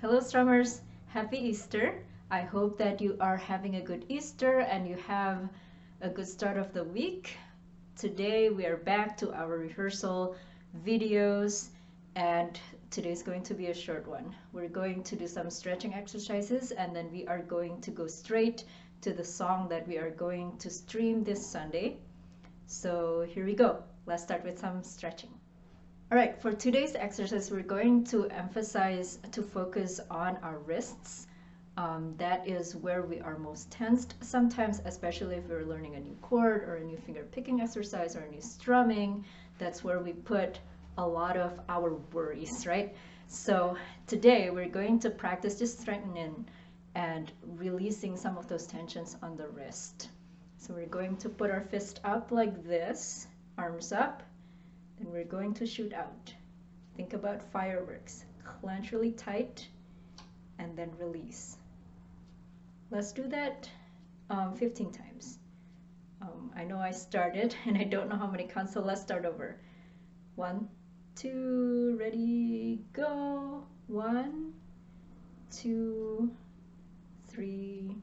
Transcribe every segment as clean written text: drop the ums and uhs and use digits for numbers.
Hello, Strummers. Happy Easter. I hope that you are having a good Easter and you have a good start of the week. Today we are back to our rehearsal videos, and today's going to be a short one. We're going to do some stretching exercises, and then we are going to go straight to the song that we are going to stream this Sunday. So here we go. Let's start with some stretching. All right, for today's exercise, we're going to focus on our wrists. That is where we are most tensed sometimes, especially if we're learning a new chord or a new finger picking exercise or a new strumming. That's where we put a lot of our worries, right? So today we're going to practice just strengthening and releasing some of those tensions on the wrist. So we're going to put our fist up like this, arms up. And we're going to shoot out. Think about fireworks. Clench really tight and then release. Let's do that 15 times. I know I started and I don't know how many counts, so let's start over. 1, 2, ready, go. 1, 2, 3,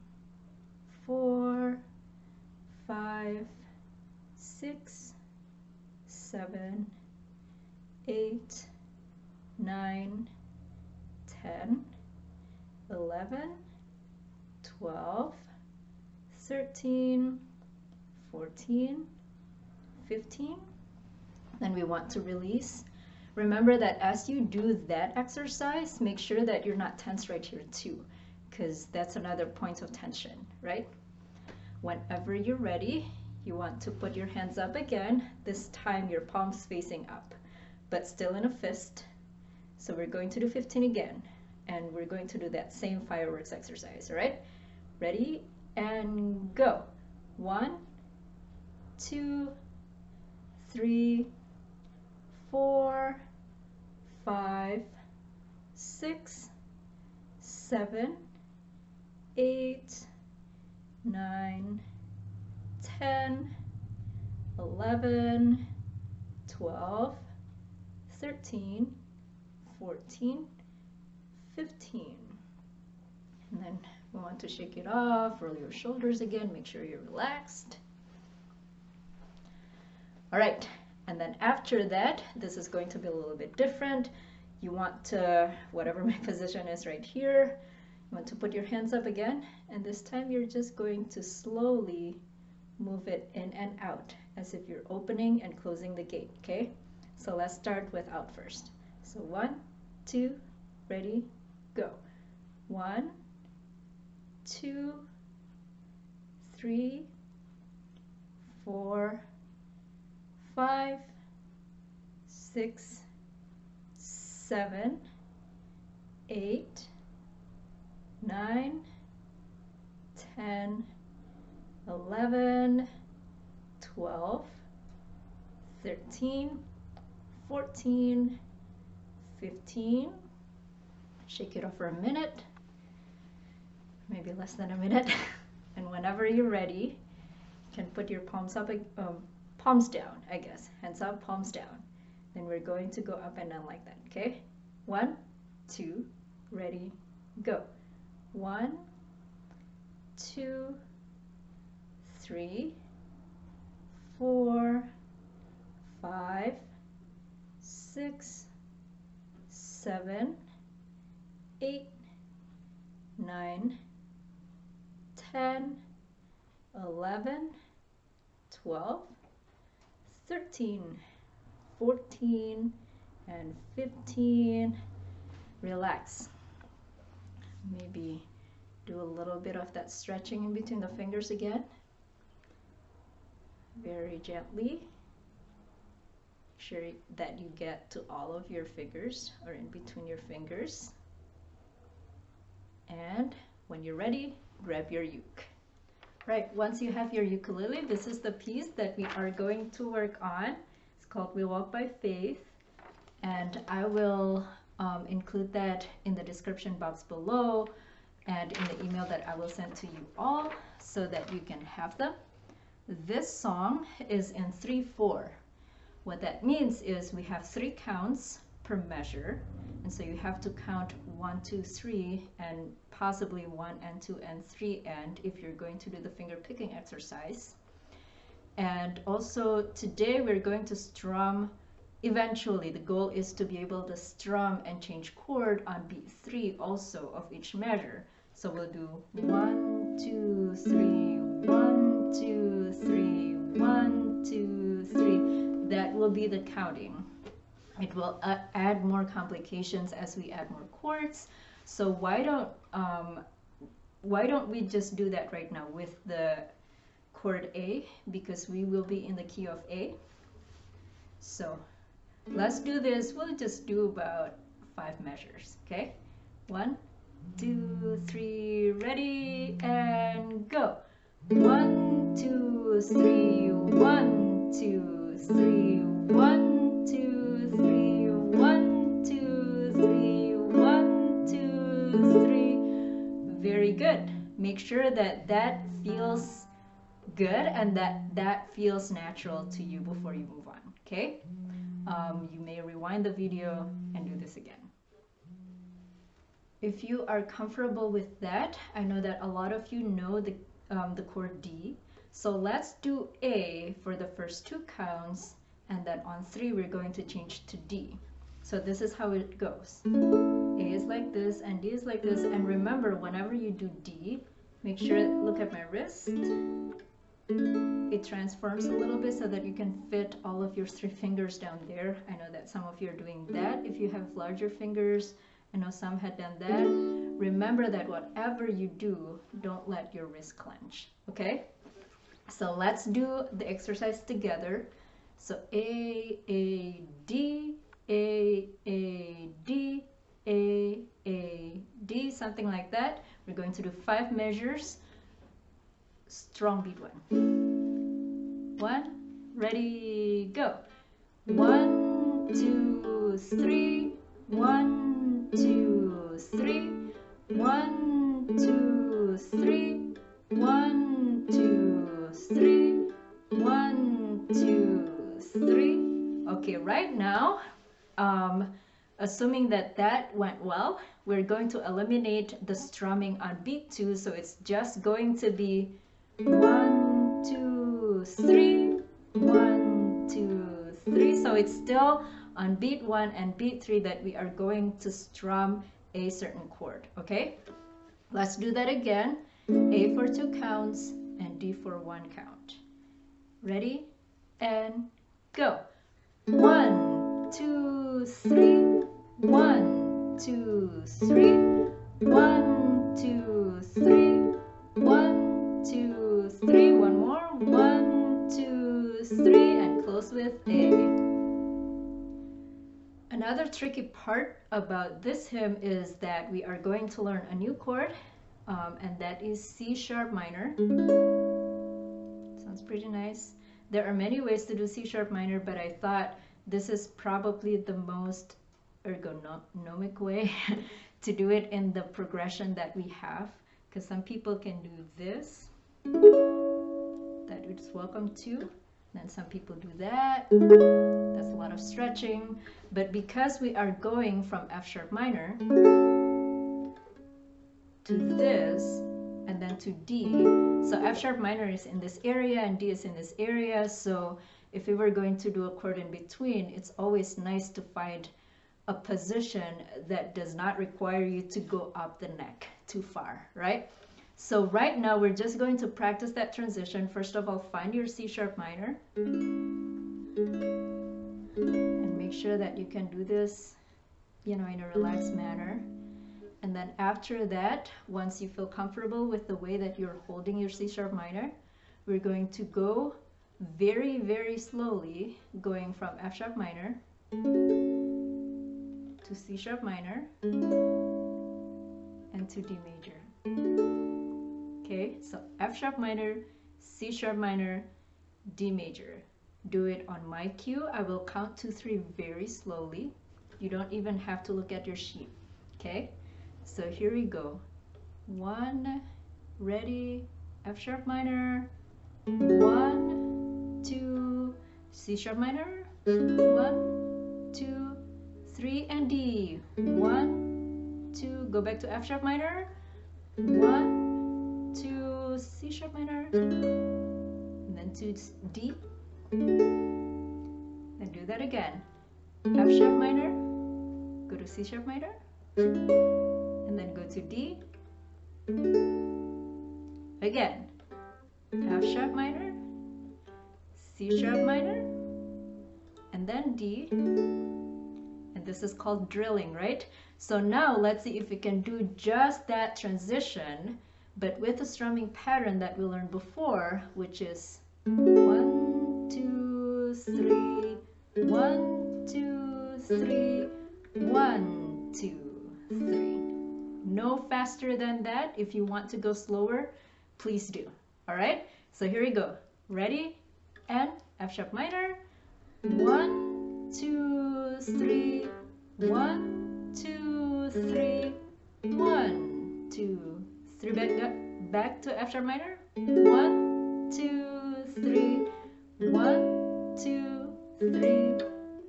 4, 5, 6, 7, 8, 9, 10, 11, 12, 13, 14, 15. Then we want to release. Remember that as you do that exercise, make sure that you're not tense right here too, because that's another point of tension, right? Whenever you're ready, you want to put your hands up again, this time your palms facing up, but still in a fist. So we're going to do 15 again, and we're going to do that same fireworks exercise, all right? Ready, and go. 1, 2, 3, 4, 5, 6, 7, 8, 9, 10, 11, 12, 13, 14, 15. And then we want to shake it off, roll your shoulders again, make sure you're relaxed. All right, and then after that, this is going to be a little bit different. You want to, whatever my position is right here, you want to put your hands up again, and this time you're just going to slowly move it in and out as if you're opening and closing the gate, okay? So let's start with out first. So 1, 2, ready, go. 1, 2, 3, 4, 5, 6, 7, 8, 9, 10, 11, 12, 13, 14, 15. Shake it off for a minute, maybe less than a minute. And whenever you're ready, you can put your palms up, palms down, I guess. Hands up, palms down. Then we're going to go up and down like that, okay? 1, 2, ready, go. 1, 2, 3, 4, 5, 6, 7, 8, 9, 10, 11, 12, 13, 14, and 15. Relax. Maybe do a little bit of that stretching in between the fingers again. Very gently. Make sure that you get to all of your fingers or in between your fingers. And when you're ready, grab your uke. Right, once you have your ukulele, this is the piece that we are going to work on. It's called We Walk by Faith, and I will include that in the description box below and in the email that I will send to you all so that you can have them. This song is in 3/4. What that means is we have 3 counts per measure, and so you have to count 1, 2, 3, and possibly 1 and 2 and 3 and if you're going to do the finger picking exercise. And also today we're going to strum. Eventually the goal is to be able to strum and change chord on beat 3 also of each measure. So we'll do 1, 2, 3, 1, 2, 3, 1, 2, 3. That will be the counting. It will add more complications as we add more chords. So why don't we just do that right now with the chord A, because we will be in the key of A. So let's do this. We'll just do about 5 measures, okay? 1, 2, 3, ready, and go. 1, 2, 3, 1, 2, 3, 1, 2, 3, 1, 2, 3, 1, 2, 3. Very good. Make sure that that feels good and that feels natural to you before you move on, okay? You may rewind the video and do this again. If you are comfortable with that, I know that a lot of you know the chord D. So let's do A for the first 2 counts, and then on 3 we're going to change to D. So this is how it goes. A is like this and D is like this. And remember, whenever you do D, make sure, look at my wrist. It transforms a little bit so that you can fit all of your 3 fingers down there. I know that some of you are doing that. If you have larger fingers, I know some had done that. Remember that whatever you do, don't let your wrist clench, okay? So let's do the exercise together. So A, D, A, D, A, D, something like that. We're going to do 5 measures. Strong beat 1. 1, ready, go. 1, 2, 3, 1, 2, 3, 1, 2, 3, 1, 2, 3, 1, 2, 3. Okay, right now, assuming that that went well, we're going to eliminate the strumming on beat 2, so it's just going to be 1, 2, 3, 1, 2, 3. So it's still on beat 1 and beat 3 that we are going to strum a certain chord, okay? Let's do that again. A for 2 counts and D for 1 count. Ready? And go. 1, 2, 3, 1, 2, 3, 1, 2, 3, 1, 2, 3. One more. 1, 2, 3, and close with A. Another tricky part about this hymn is that we are going to learn a new chord, and that is C sharp minor. Sounds pretty nice. There are many ways to do C sharp minor, but I thought this is probably the most ergonomic way to do it in the progression that we have, because some people can do this, that is welcome to, then some people do that, that's a lot of stretching. But because we are going from F sharp minor to this and then to D, so F sharp minor is in this area and D is in this area, so if we were going to do a chord in between, it's always nice to find a position that does not require you to go up the neck too far, right? So right now we're just going to practice that transition. First of all, find your C sharp minor and make sure that you can do this, you know, in a relaxed manner. And then after that, once you feel comfortable with the way that you're holding your C sharp minor, we're going to go very, very slowly, going from F sharp minor to C sharp minor and to D major. Okay, so F sharp minor, C sharp minor, D major. Do it on my cue. I will count 2, 3 very slowly. You don't even have to look at your sheet. Okay, so here we go. 1, ready, F sharp minor, 1, 2, C sharp minor, 1, 2, 3 and D. 1, 2, go back to F sharp minor. 1, 2, C sharp minor, and then to D, and do that again. F sharp minor, go to C sharp minor, and then go to D, again, F sharp minor, C sharp minor, and then D, and this is called drilling, right? So now let's see if we can do just that transition, but with the strumming pattern that we learned before, which is 1, 2, 3, 1, 2, 3, 1, 2, 3. No faster than that. If you want to go slower, please do. All right, so here we go. Ready? And F sharp minor. 1, 2, 3, 1, 2, 3, 1, 2, 3. Back to F sharp minor. 1, 2, 3, 1, 2, 3,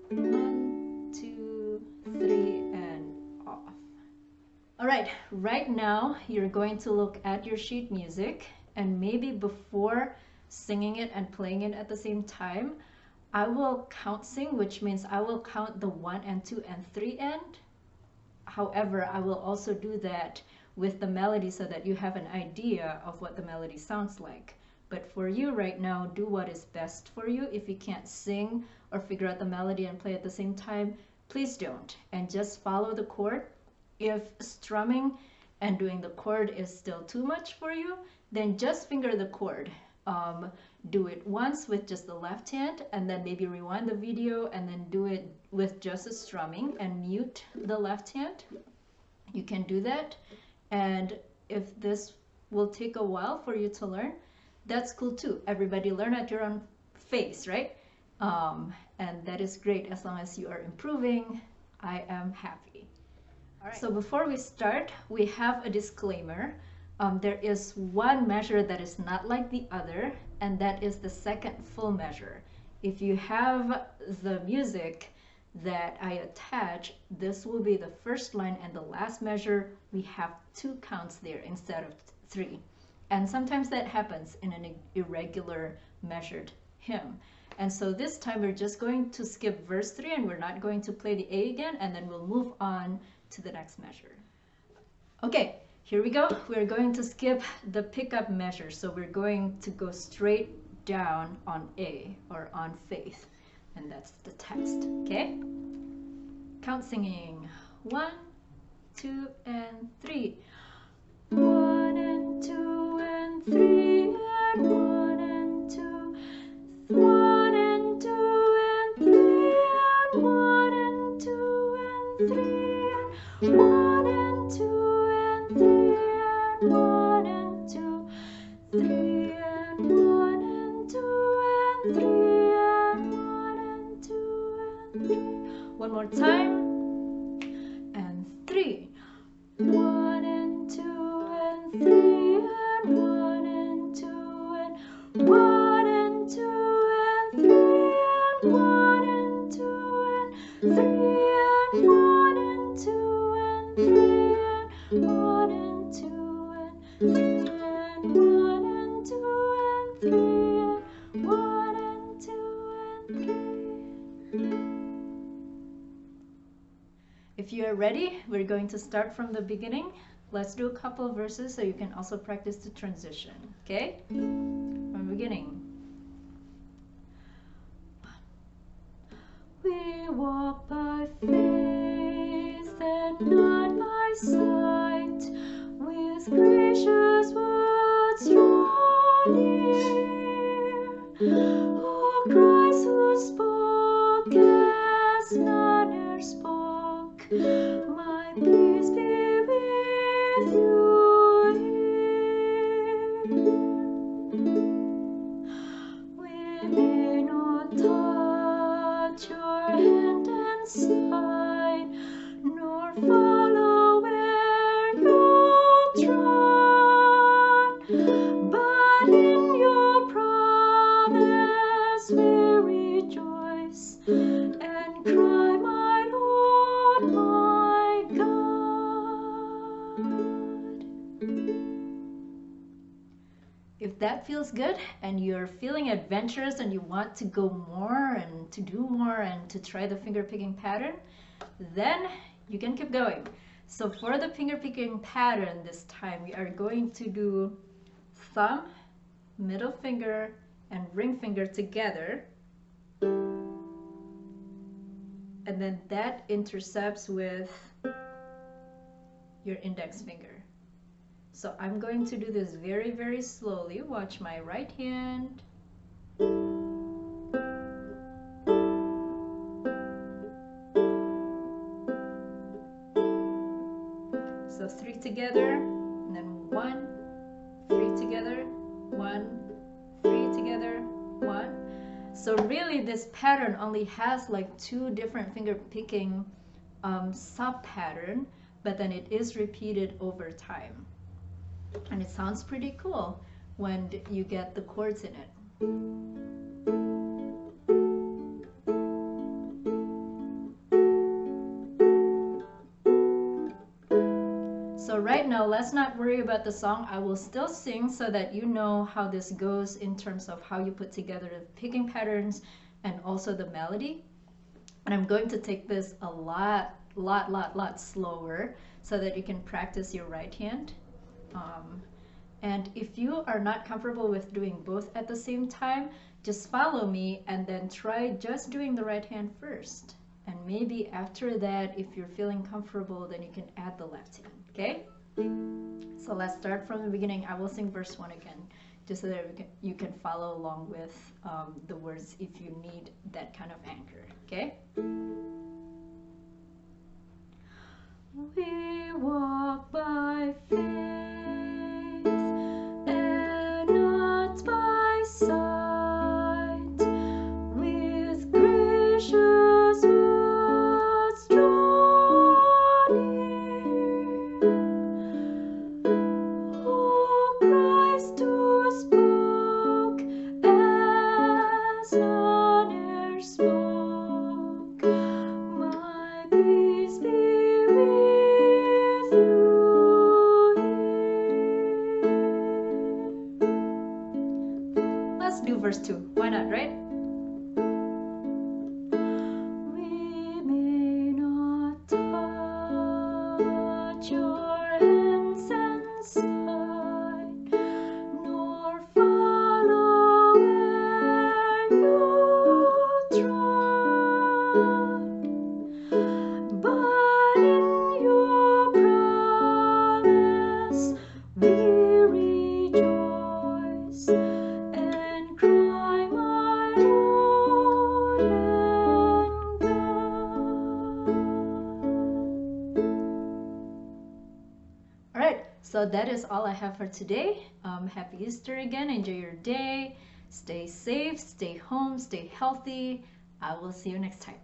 1, 2, 3, and off. All right, right now you're going to look at your sheet music, and maybe before singing it and playing it at the same time, I will count sing, which means I will count the 1 and 2 and 3 end. However, I will also do that with the melody so that you have an idea of what the melody sounds like. But for you right now, do what is best for you. If you can't sing or figure out the melody and play at the same time, please don't, and just follow the chord. If strumming and doing the chord is still too much for you, then just finger the chord. Do it once with just the left hand, and then maybe rewind the video and then do it with just the strumming and mute the left hand. You can do that, and if this will take a while for you to learn, that's cool too. Everybody learn at your own pace, right? And that is great. As long as you are improving, I am happy. All right. So before we start, we have a disclaimer. There is one measure that is not like the other, and that is the second full measure. If you have the music that I attach, this will be the first line and the last measure. We have 2 counts there instead of 3. And sometimes that happens in an irregular measured hymn. And so this time we're just going to skip verse 3 and we're not going to play the A again, and then we'll move on to the next measure. Okay. Here we go. We're going to skip the pickup measure. So we're going to go straight down on A, or on faith. And that's the text, okay? Count singing. 1, 2, and 3. 1 and 2 and 3 and 1 and 2. 1 and 2 and 3 and 1 and 2 and 3 and 1 and 2 and 3 and 1 and 2, 3 and 1 and 2 and 3 and 1 and 2 and 3. One more time. And 3. 1 and 2 and 3 and 1 and 2 and 1 and 2 and 3 and 1 and 2 and 3 and 1 and 2 and 3 and 1 and 2 and 3 and 1 and 2 and 3 and 1 and 2 and 3. If you are ready, we're going to start from the beginning. Let's do a couple of verses so you can also practice the transition, okay? From the beginning. We walk by faith and not by sight, with gracious words draw near. O Christ who spoke as none e'er spoke, my peace be with you here. We may not touch your hand and side, nor follow If that feels good and you're feeling adventurous and you want to go more and to do more and to try the finger picking pattern, then you can keep going. So for the finger picking pattern this time, we are going to do thumb, middle finger, and ring finger together. And then that intercepts with your index finger. So I'm going to do this very, very slowly. Watch my right hand. So 3 together, and then 1, 3 together, 1, 3 together, 1. So really this pattern only has like 2 different finger picking sub pattern, but then it is repeated over time. And it sounds pretty cool when you get the chords in it. So right now, let's not worry about the song. I will still sing so that you know how this goes in terms of how you put together the picking patterns and also the melody. And I'm going to take this a lot slower so that you can practice your right hand. And if you are not comfortable with doing both at the same time, just follow me and then try just doing the right hand first. And maybe after that, if you're feeling comfortable, then you can add the left hand, okay? So let's start from the beginning. I will sing verse 1 again, just so that you can follow along with the words if you need that kind of anchor, okay? We walk by faith and not by sight, with gracious words draw near. Oh, Christ who spoke as none e'er spoke, my peace be with you here. Let's do verse 2. Why not, right? We may not touch your hands and side, nor follow where you trod, but in your promise we rejoice and cry, my Lord and God. All right, so that is all I have for today. Happy Easter again. Enjoy your day. Stay safe, stay home, stay healthy. I will see you next time.